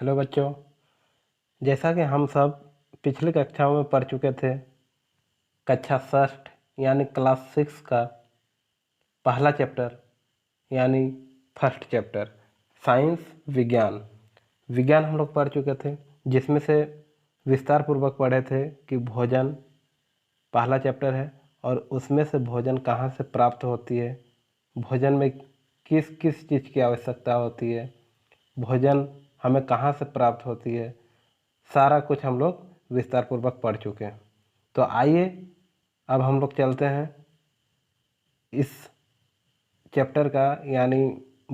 Hello बच्चों, जैसा कि हम सब पिछली कक्षाओं में पढ़ चुके थे, कक्षा 6 यानी क्लास 6 का पहला चैप्टर यानी फर्स्ट चैप्टर साइंस विज्ञान हम लोग पढ़ चुके थे, जिसमें से विस्तार पूर्वक पढ़े थे कि भोजन पहला चैप्टर है और उसमें से भोजन कहाँ से प्राप्त होती है, भोजन में किस किस चीज़ की आवश्यकता होती है, भोजन हमें कहाँ से प्राप्त होती है, सारा कुछ हम लोग विस्तार पूर्वक पढ़ चुके हैं। तो आइए अब हम लोग चलते हैं इस चैप्टर का यानी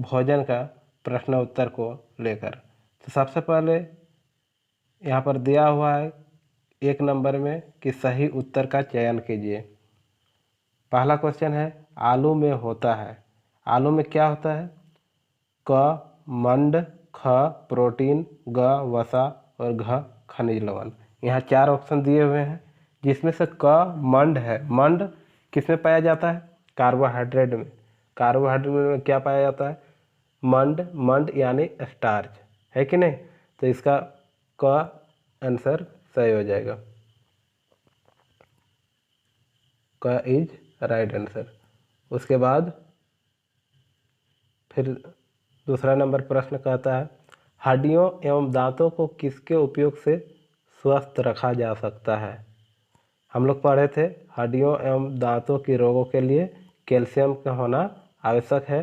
भोजन का प्रश्न उत्तर को लेकर। तो सबसे पहले यहाँ पर दिया हुआ है 1 नंबर में कि सही उत्तर का चयन कीजिए। पहला क्वेश्चन है आलू में होता है। आलू में क्या होता है? क मंड, ख प्रोटीन, ग वसा और घ खनिज लवण। यहाँ 4 ऑप्शन दिए हुए हैं, जिसमें से क मंड है। मंड किस में पाया जाता है? कार्बोहाइड्रेट में। कार्बोहाइड्रेट में क्या पाया जाता है? मंड यानी स्टार्च, है कि नहीं? तो इसका क आंसर सही हो जाएगा। क इज राइट आंसर। उसके बाद फिर दूसरा नंबर प्रश्न कहता है हड्डियों एवं दांतों को किसके उपयोग से स्वस्थ रखा जा सकता है? हम लोग पढ़े थे हड्डियों एवं दांतों के रोगों के लिए कैल्शियम का होना आवश्यक है।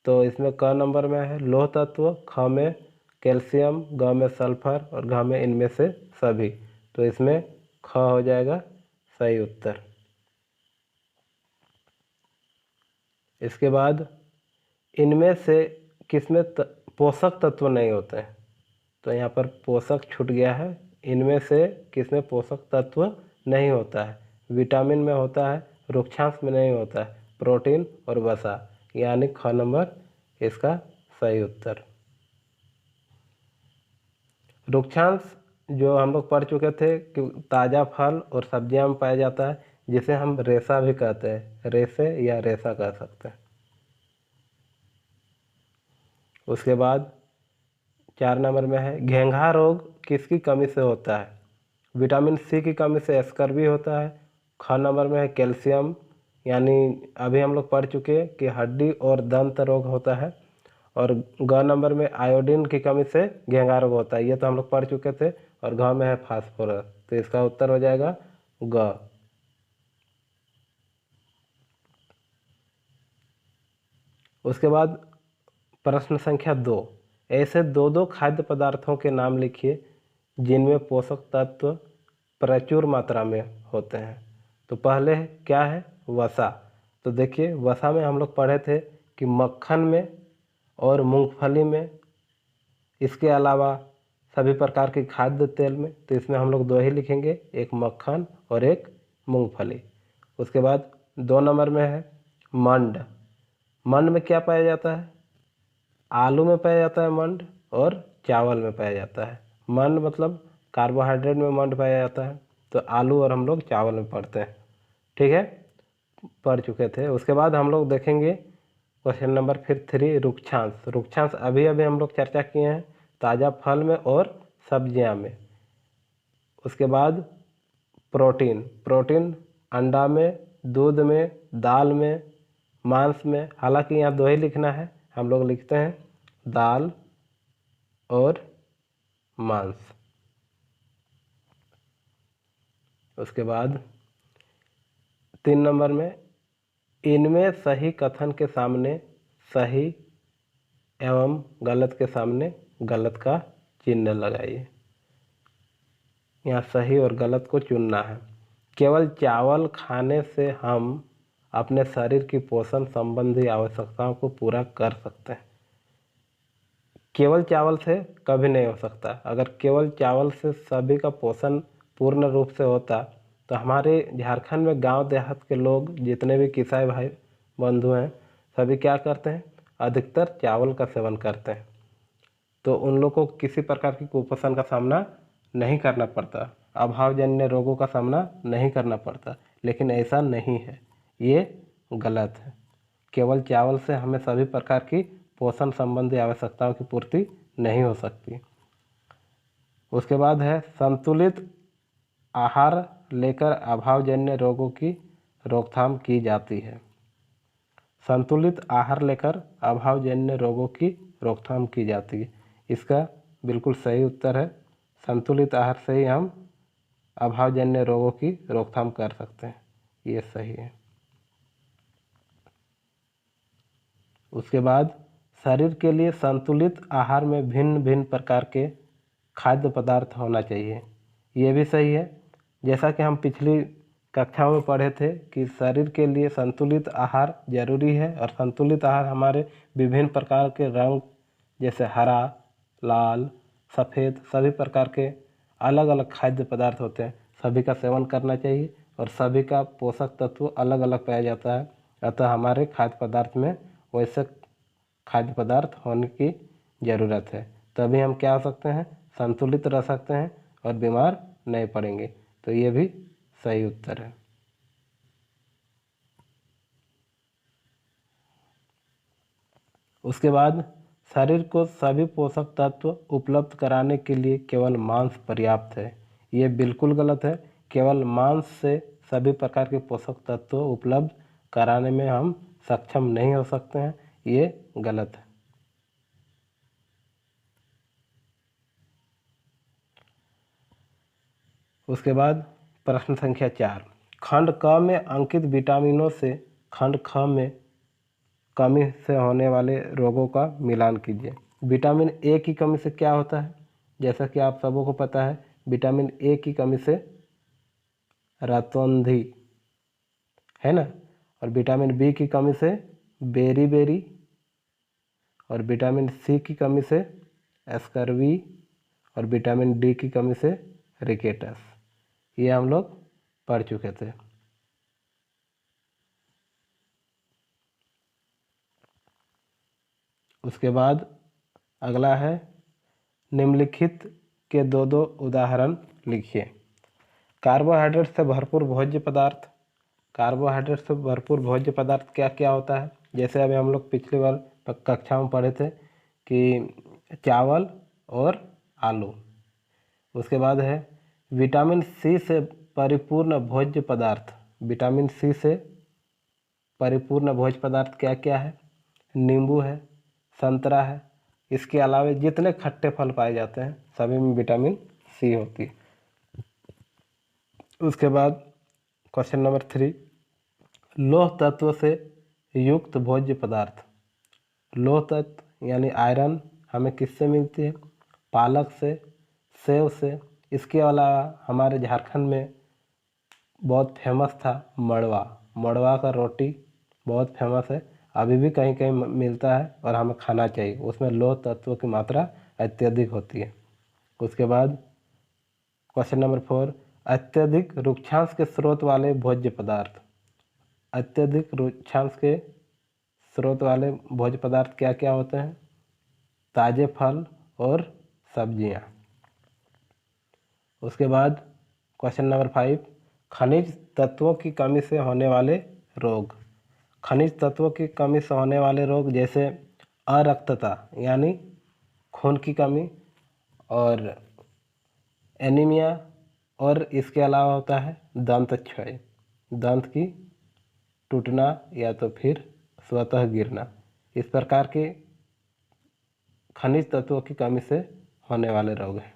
तो इसमें क नंबर में है लौह तत्व, ख में कैल्शियम, ग में सल्फर और घ में इनमें से सभी। तो इसमें ख हो जाएगा सही उत्तर। इसके बाद इनमें से किसमें पोषक तत्व नहीं होते हैं? तो यहाँ पर पोषक छूट गया है। इनमें से किसमें पोषक तत्व नहीं होता है? विटामिन में होता है, रुक्षांश में नहीं होता है, प्रोटीन और वसा, यानी ख नंबर इसका सही उत्तर। रुक्षांश जो हम लोग पढ़ चुके थे कि ताज़ा फल और सब्जियां में पाया जाता है, जिसे हम रेशा भी कहते हैं, रेशे या रेशा कह सकते हैं। उसके बाद 4 नंबर में है घेंघा रोग किसकी कमी से होता है? विटामिन सी की कमी से स्कर्वी होता है। ख नंबर में है कैल्शियम, यानी अभी हम लोग पढ़ चुके कि हड्डी और दंत रोग होता है। और ग नंबर में आयोडीन की कमी से घेंघा रोग होता है, ये तो हम लोग पढ़ चुके थे। और घ में है फास्फोरस, तो इसका उत्तर हो जाएगा ग। उसके बाद प्रश्न संख्या 2, ऐसे दो खाद्य पदार्थों के नाम लिखिए जिनमें पोषक तत्व प्रचुर मात्रा में होते हैं। तो पहले क्या है? वसा। तो देखिए वसा में हम लोग पढ़े थे कि मक्खन में और मूंगफली में, इसके अलावा सभी प्रकार के खाद्य तेल में। तो इसमें हम लोग 2 ही लिखेंगे, एक मक्खन और एक मूंगफली। उसके बाद 2 नंबर में है मंड। मंड में क्या पाया जाता है? आलू में पाया जाता है मंड और चावल में पाया जाता है। मंड मतलब कार्बोहाइड्रेट में मंड पाया जाता है। तो आलू और हम लोग चावल में पढ़ते हैं, ठीक है, पढ़ चुके थे। उसके बाद हम लोग देखेंगे क्वेश्चन नंबर फिर 3 रुक्षांश अभी हम लोग चर्चा किए हैं, ताज़ा फल में और सब्जियां में। उसके बाद प्रोटीन अंडा में, दूध में, दाल में, मांस में। हालांकि यहाँ 2 ही लिखना है, हम लोग लिखते हैं दाल और मांस। उसके बाद 3 नंबर में इनमें सही कथन के सामने सही एवं गलत के सामने गलत का चिन्ह लगाइए। यहाँ सही और गलत को चुनना है। केवल चावल खाने से हम अपने शरीर की पोषण संबंधी आवश्यकताओं को पूरा कर सकते हैं। केवल चावल से कभी नहीं हो सकता। अगर केवल चावल से सभी का पोषण पूर्ण रूप से होता तो हमारे झारखंड में गांव देहात के लोग जितने भी किसाई भाई बंधु हैं, सभी क्या करते हैं? अधिकतर चावल का सेवन करते हैं। तो उन लोग को किसी प्रकार की कुपोषण का सामना नहीं करना पड़ता, अभावजन्य रोगों का सामना नहीं करना पड़ता। लेकिन ऐसा नहीं है, ये गलत है। केवल चावल से हमें सभी प्रकार की पोषण संबंधी आवश्यकताओं की पूर्ति नहीं हो सकती। उसके बाद है संतुलित आहार लेकर अभावजन्य रोगों की रोकथाम की जाती है। संतुलित आहार लेकर अभावजन्य रोगों की रोकथाम की जाती है। इसका बिल्कुल सही उत्तर है, संतुलित आहार से ही हम अभावजन्य रोगों की रोकथाम कर सकते हैं, ये सही है। उसके बाद शरीर के लिए संतुलित आहार में भिन्न भिन्न प्रकार के खाद्य पदार्थ होना चाहिए, ये भी सही है। जैसा कि हम पिछली कक्षाओं में पढ़े थे कि शरीर के लिए संतुलित आहार जरूरी है, और संतुलित आहार हमारे विभिन्न प्रकार के रंग जैसे हरा, लाल, सफ़ेद सभी प्रकार के अलग अलग खाद्य पदार्थ होते हैं, सभी का सेवन करना चाहिए और सभी का पोषक तत्व अलग अलग पाया जाता है। अतः हमारे खाद्य पदार्थ में वैसे खाद्य पदार्थ होने की ज़रूरत है, तभी हम क्या हो सकते हैं, संतुलित रह सकते हैं और बीमार नहीं पड़ेंगे। तो ये भी सही उत्तर है। उसके बाद शरीर को सभी पोषक तत्व उपलब्ध कराने के लिए केवल मांस पर्याप्त है, ये बिल्कुल गलत है। केवल मांस से सभी प्रकार के पोषक तत्व उपलब्ध कराने में हम सक्षम नहीं हो सकते हैं, ये गलत है। उसके बाद प्रश्न संख्या 4, खंड क में अंकित विटामिनों से खंड ख में कमी से होने वाले रोगों का मिलान कीजिए। विटामिन ए की कमी से क्या होता है, जैसा कि आप सबों को पता है, विटामिन ए की कमी से रतौंधी है ना, और विटामिन बी की कमी से बेरी, और विटामिन सी की कमी से स्कर्वी, और विटामिन डी की कमी से रिकेटस, ये हम लोग पढ़ चुके थे। उसके बाद अगला है निम्नलिखित के दो दो उदाहरण लिखिए। कार्बोहाइड्रेट से भरपूर भोज्य पदार्थ, कार्बोहाइड्रेट से भरपूर भोज्य पदार्थ क्या क्या होता है, जैसे अभी हम लोग पिछली बार कक्षा में पढ़े थे कि चावल और आलू। उसके बाद है विटामिन सी से परिपूर्ण भोज्य पदार्थ, विटामिन सी से परिपूर्ण भोज्य पदार्थ क्या क्या है, नींबू है, संतरा है, इसके अलावा जितने खट्टे फल पाए जाते हैं सभी में विटामिन सी होती है। उसके बाद क्वेश्चन नंबर 3, लौह तत्व से युक्त भोज्य पदार्थ, लौह तत्व यानी आयरन हमें किससे मिलती है, पालक से, सेव से, इसके अलावा हमारे झारखंड में बहुत फेमस था मड़वा, मड़वा का रोटी बहुत फेमस है, अभी भी कहीं कहीं मिलता है और हमें खाना चाहिए, उसमें लौह तत्व की मात्रा अत्यधिक होती है। उसके बाद क्वेश्चन नंबर 4, अत्यधिक रुक्षांश के स्रोत वाले भोज्य पदार्थ, अत्यधिक रुक्षांश के स्रोत वाले भोज्य पदार्थ क्या क्या होते हैं, ताजे फल और सब्जियां। उसके बाद क्वेश्चन नंबर 5, खनिज तत्वों की कमी से होने वाले रोग, खनिज तत्वों की कमी से होने वाले रोग जैसे अरक्तता यानी खून की कमी और एनीमिया, और इसके अलावा होता है दंत क्षय, दंत की टूटना या तो फिर स्वतः गिरना, इस प्रकार के खनिज तत्वों की कमी से होने वाले रोग हैं।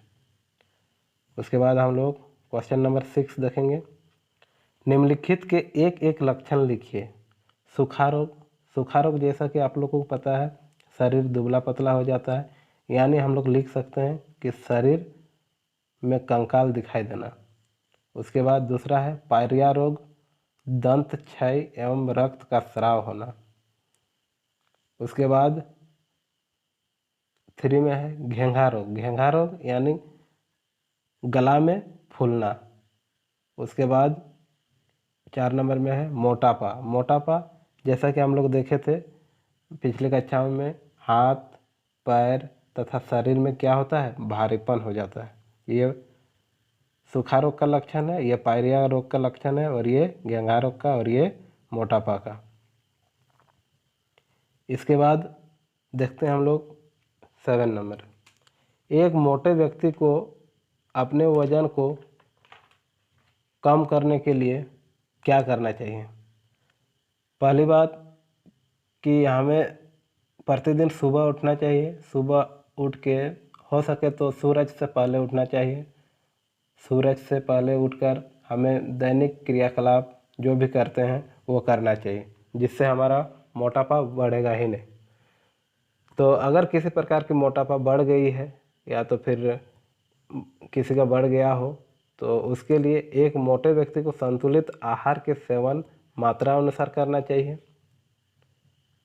उसके बाद हम लोग क्वेश्चन नंबर 6 देखेंगे। निम्नलिखित के एक एक लक्षण लिखिए। सूखा रोग, सूखा रोग जैसा कि आप लोगों को पता है शरीर दुबला पतला हो जाता है, यानी हम लोग लिख सकते हैं कि शरीर में कंकाल दिखाई देना। उसके बाद दूसरा है पायरिया रोग, दंत क्षय एवं रक्त का स्राव होना। उसके बाद 3 में है घेंघा रोग, घेंघा रोग यानी गला में फूलना। उसके बाद 4 नंबर में है मोटापा, मोटापा जैसा कि हम लोग देखे थे पिछले कक्षाओं में, हाथ पैर तथा शरीर में क्या होता है, भारीपन हो जाता है, ये सूखा रोग का लक्षण है, ये पायरिया रोग का लक्षण है, और ये घेंघा रोग का, और ये मोटापा का। इसके बाद देखते हैं हम लोग 7 नंबर, एक मोटे व्यक्ति को अपने वज़न को कम करने के लिए क्या करना चाहिए? पहली बात कि हमें प्रतिदिन सुबह उठना चाहिए। सुबह उठ के हो सके तो सूरज से पहले उठना चाहिए। सूरज से पहले उठकर हमें दैनिक क्रियाकलाप जो भी करते हैं वो करना चाहिए, जिससे हमारा मोटापा बढ़ेगा ही नहीं। तो अगर किसी प्रकार की मोटापा बढ़ गई है या तो फिर किसी का बढ़ गया हो, तो उसके लिए एक मोटे व्यक्ति को संतुलित आहार के सेवन मात्रा अनुसार करना चाहिए।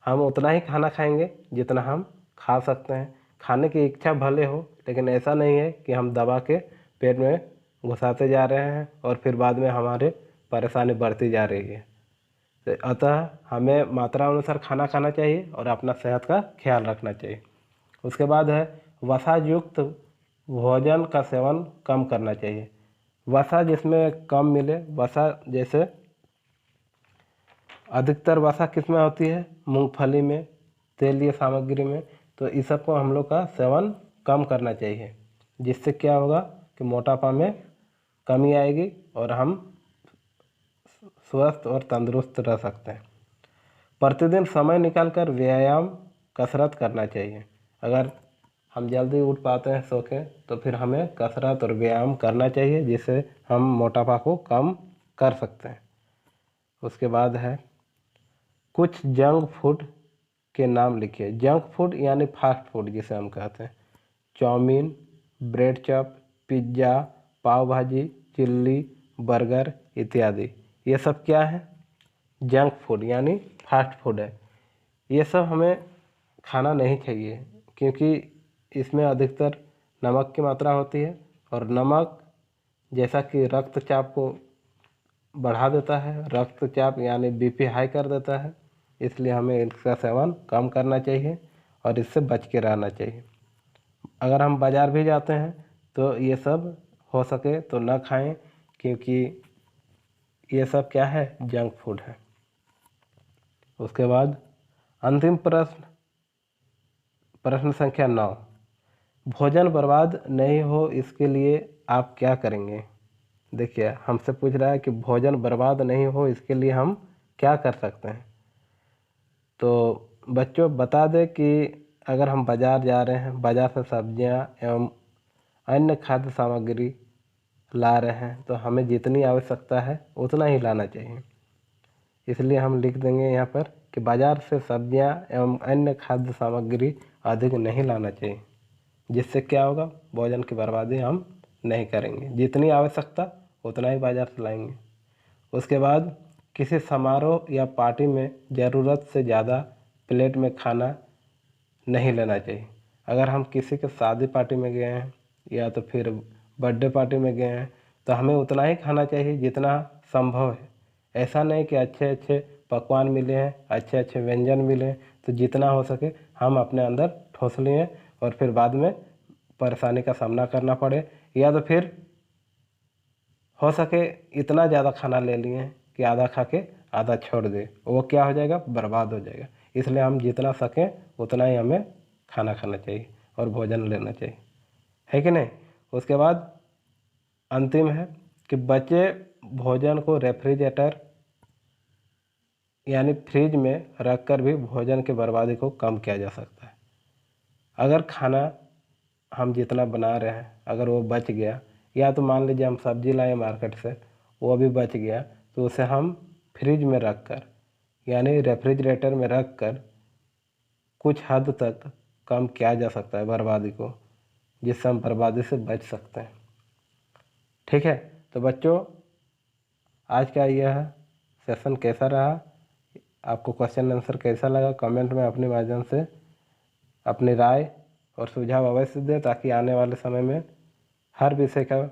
हम उतना ही खाना खाएंगे जितना हम खा सकते हैं। खाने की इच्छा भले हो, लेकिन ऐसा नहीं है कि हम दबा के पेट में घुसाते जा रहे हैं और फिर बाद में हमारे परेशानी बढ़ती जा रही है। तो अतः हमें मात्रा अनुसार खाना खाना चाहिए और अपना सेहत का ख्याल रखना चाहिए। उसके बाद है वसा युक्त भोजन का सेवन कम करना चाहिए। वसा जिसमें कम मिले, वसा जैसे अधिकतर वसा किस में होती है? मूंगफली में, तेलीय सामग्री में। तो इस सब को हम लोग का सेवन कम करना चाहिए, जिससे क्या होगा कि मोटापा में कमी आएगी और हम स्वस्थ और तंदुरुस्त रह सकते हैं। प्रतिदिन समय निकालकर व्यायाम कसरत करना चाहिए। अगर हम जल्दी उठ पाते हैं सो के, तो फिर हमें कसरत और व्यायाम करना चाहिए, जिससे हम मोटापा को कम कर सकते हैं। उसके बाद है कुछ जंक फूड के नाम लिखिए। जंक फूड यानी फास्ट फूड जिसे हम कहते हैं। चाउमीन, ब्रेड चॉप, पिज्ज़ा, पाव भाजी, चिल्ली, बर्गर इत्यादि, ये सब क्या है? जंक फूड यानी फास्ट फूड है। ये सब हमें खाना नहीं चाहिए, क्योंकि इसमें अधिकतर नमक की मात्रा होती है और नमक जैसा कि रक्तचाप को बढ़ा देता है, रक्तचाप यानी बीपी हाई कर देता है। इसलिए हमें इसका सेवन कम करना चाहिए और इससे बच के रहना चाहिए। अगर हम बाज़ार भी जाते हैं तो ये सब हो सके तो ना खाएं, क्योंकि ये सब क्या है? जंक फूड है। उसके बाद अंतिम प्रश्न संख्या 9, भोजन बर्बाद नहीं हो इसके लिए आप क्या करेंगे? देखिए, हमसे पूछ रहा है कि भोजन बर्बाद नहीं हो इसके लिए हम क्या कर सकते हैं। तो बच्चों बता दें कि अगर हम बाज़ार जा रहे हैं, बाज़ार से सब्जियां एवं अन्य खाद्य सामग्री ला रहे हैं, तो हमें जितनी आवश्यकता है उतना ही लाना चाहिए। इसलिए हम लिख देंगे यहाँ पर कि बाज़ार से सब्जियां एवं अन्य खाद्य सामग्री अधिक नहीं लाना चाहिए, जिससे क्या होगा? भोजन की बर्बादी हम नहीं करेंगे। जितनी आवश्यकता उतना ही बाज़ार से लाएंगे। उसके बाद किसी समारोह या पार्टी में ज़रूरत से ज़्यादा प्लेट में खाना नहीं लेना चाहिए। अगर हम किसी के शादी पार्टी में गए हैं या तो फिर बर्थडे पार्टी में गए हैं, तो हमें उतना ही खाना चाहिए जितना संभव है। ऐसा नहीं कि अच्छे अच्छे पकवान मिले हैं, अच्छे अच्छे व्यंजन मिले हैं, तो जितना हो सके हम अपने अंदर ठोस लें और फिर बाद में परेशानी का सामना करना पड़े, या तो फिर हो सके इतना ज़्यादा खाना ले लिए कि आधा खा के आधा छोड़ दे, वो क्या हो जाएगा? बर्बाद हो जाएगा। इसलिए हम जितना सकें उतना ही हमें खाना खाना चाहिए और भोजन लेना चाहिए, है कि नहीं? उसके बाद अंतिम है कि बचे भोजन को रेफ्रिजरेटर यानी फ्रिज में रखकर भी भोजन की बर्बादी को कम किया जा सकता है। अगर खाना हम जितना बना रहे हैं अगर वो बच गया, या तो मान लीजिए हम सब्जी लाए मार्केट से, वो भी बच गया, तो उसे हम फ्रिज में रख कर यानी रेफ्रिजरेटर में रख कर कुछ हद तक कम किया जा सकता है बर्बादी को, जिससे हम बर्बादी से बच सकते हैं। ठीक है, तो बच्चों आज का यह सेशन कैसा रहा? आपको क्वेश्चन आंसर कैसा लगा? कमेंट में अपने माध्यम से अपनी राय और सुझाव अवश्य दें, ताकि आने वाले समय में हर विषय का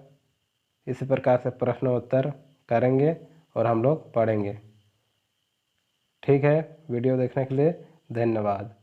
इसी प्रकार से प्रश्नोत्तर करेंगे और हम लोग पढ़ेंगे। ठीक है, वीडियो देखने के लिए धन्यवाद।